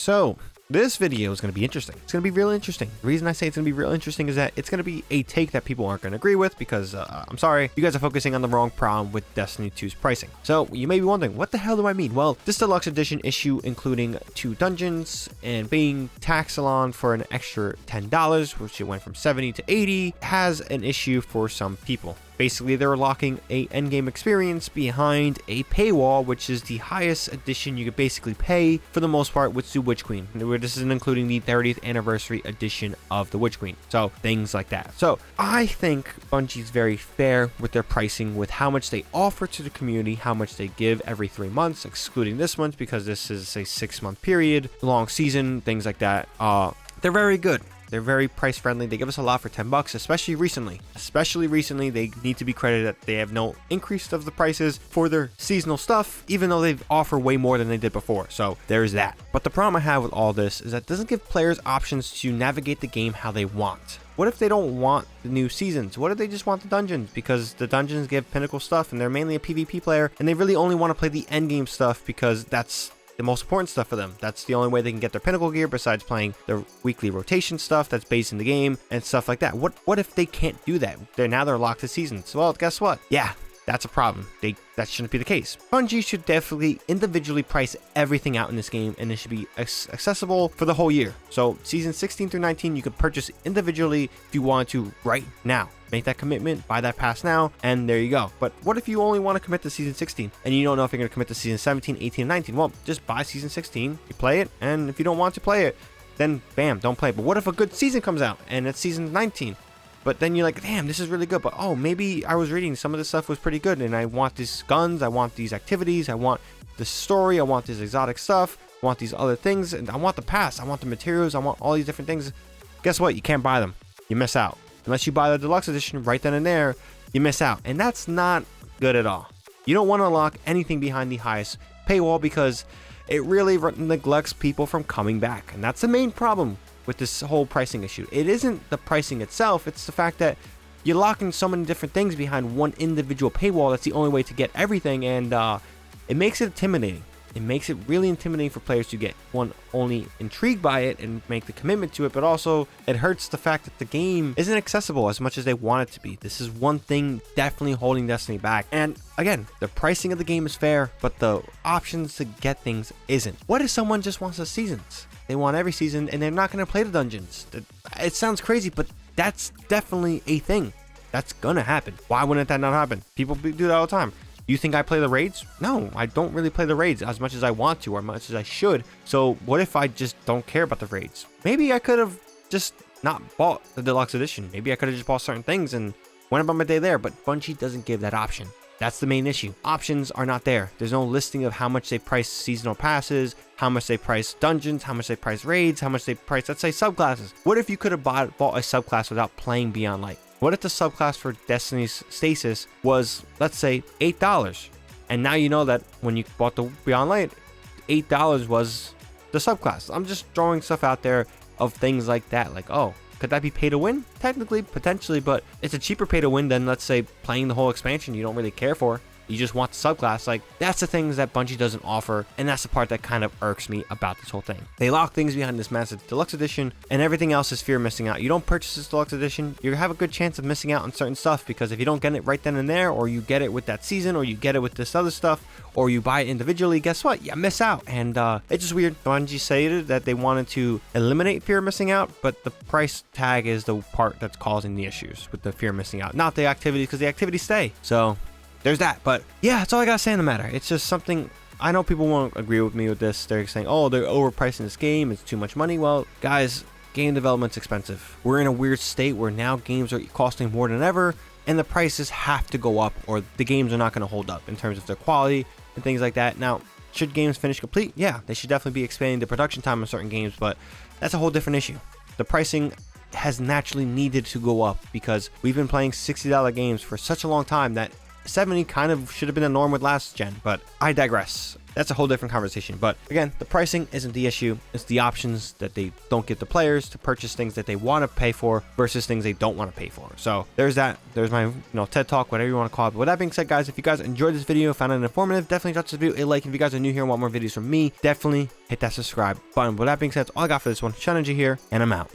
So this video is going to be interesting. It's going to be really interesting. The reason I say it's going to be real interesting is that it's going to be a take that people aren't going to agree with because I'm sorry, you guys are focusing on the wrong problem with Destiny 2's pricing. So you may be wondering, what the hell do I mean? Well, this deluxe edition issue, including 2 dungeons and being taxed along for an extra $10, which it went from 70 to 80, has an issue for some people. Basically, they're locking a endgame experience behind a paywall, which is the highest edition you could basically pay for the most part with the Witch Queen. This isn't including the 30th anniversary edition of the Witch Queen. So things like that. So I think Bungie's very fair with their pricing, with how much they offer to the community, how much they give every 3 months, excluding this month because this is a 6-month period, long season, things like that. They're very good. They're very price friendly. They give us a lot for $10, especially recently. They need to be credited that they have no increase of the prices for their seasonal stuff, even though they offer way more than they did before. So there's that. But the problem I have with all this is that it doesn't give players options to navigate the game how they want. What if they don't want the new seasons? What if they just want the dungeons? Because the dungeons give pinnacle stuff and they're mainly a PvP player and they really only want to play the endgame stuff because that's the most important stuff for them. That's the only way they can get their pinnacle gear besides playing their weekly rotation stuff that's based in the game and stuff like that. What if they can't do that? They're locked to seasons. Well, guess what? Yeah, that's a problem. That shouldn't be the case. Bungie should definitely individually price everything out in this game, and it should be accessible for the whole year. So season 16 through 19, you can purchase individually if you want to right now. Make that commitment, buy that pass now, and there you go. But what if you only want to commit to season 16 and you don't know if you're going to commit to season 17, 18, and 19? Well, just buy season 16, you play it, and if you don't want to play it, then bam, don't play it. But what if a good season comes out and it's season 19? But then you're like, damn, this is really good. But oh, maybe I was reading some of this stuff was pretty good and I want these guns, I want these activities, I want the story, I want this exotic stuff, I want these other things, and I want the pass, I want the materials, I want all these different things. Guess what? You can't buy them. You miss out. Unless you buy the deluxe edition right then and there, you miss out. And that's not good at all. You don't want to lock anything behind the highest paywall because it really neglects people from coming back. And that's the main problem with this whole pricing issue. It isn't the pricing itself, it's the fact that you're locking so many different things behind one individual paywall. That's the only way to get everything, and it makes it intimidating. It makes it really intimidating for players to get only intrigued by it and make the commitment to it, but also it hurts the fact that the game isn't accessible as much as they want it to be. This is one thing definitely holding Destiny back. And again, the pricing of the game is fair, but the options to get things isn't. What if someone just wants the seasons? They want every season and they're not going to play the dungeons. It sounds crazy, but that's definitely a thing. That's gonna happen. Why wouldn't that not happen? People do that all the time. You think I play the raids? No, I don't really play the raids as much as I want to or as much as I should. So what if I just don't care about the raids? Maybe I could have just not bought the deluxe edition. Maybe I could have just bought certain things and went about my day there, but Bungie doesn't give that option. That's the main issue. Options are not there. There's no listing of how much they price seasonal passes, how much they price dungeons, how much they price raids, how much they price, let's say, subclasses. What if you could have bought a subclass without playing Beyond Light? What if the subclass for Destiny's Stasis was, let's say, $8? And now you know that when you bought the Beyond Light, $8 was the subclass. I'm just throwing stuff out there of things like that. Like, oh, could that be pay to win? Technically, potentially, but it's a cheaper pay to win than, let's say, playing the whole expansion you don't really care for. You just want the subclass. Like, that's the things that Bungie doesn't offer, and that's the part that kind of irks me about this whole thing. They lock things behind this massive deluxe edition, and everything else is fear of missing out. You don't purchase this deluxe edition, you have a good chance of missing out on certain stuff, because if you don't get it right then and there, or you get it with that season, or you get it with this other stuff, or you buy it individually, guess what? You miss out. And it's just weird. Bungie stated that they wanted to eliminate fear of missing out, but the price tag is the part that's causing the issues with the fear of missing out, not the activities, because the activities stay. So there's that. But yeah, that's all I gotta say in the matter. It's just something, I know people won't agree with me with this. They're saying, oh, they're overpricing this game, it's too much money. Well, guys, game development's expensive. We're in a weird state where now games are costing more than ever, and the prices have to go up or the games are not going to hold up in terms of their quality and things like that. Now, should games finish complete? Yeah, they should definitely be expanding the production time on certain games, but that's a whole different issue. The pricing has naturally needed to go up because we've been playing $60 games for such a long time that 70 kind of should have been the norm with last gen, but I digress. That's a whole different conversation. But again, the pricing isn't the issue. It's the options that they don't give the players to purchase things that they want to pay for versus things they don't want to pay for. So there's that. There's my TED Talk, whatever you want to call it. But with that being said, guys, if you guys enjoyed this video, found it informative, definitely drop this video a like. If you guys are new here and want more videos from me, definitely hit that subscribe button. With that being said, that's all I got for this one. ShadowNinja here, and I'm out.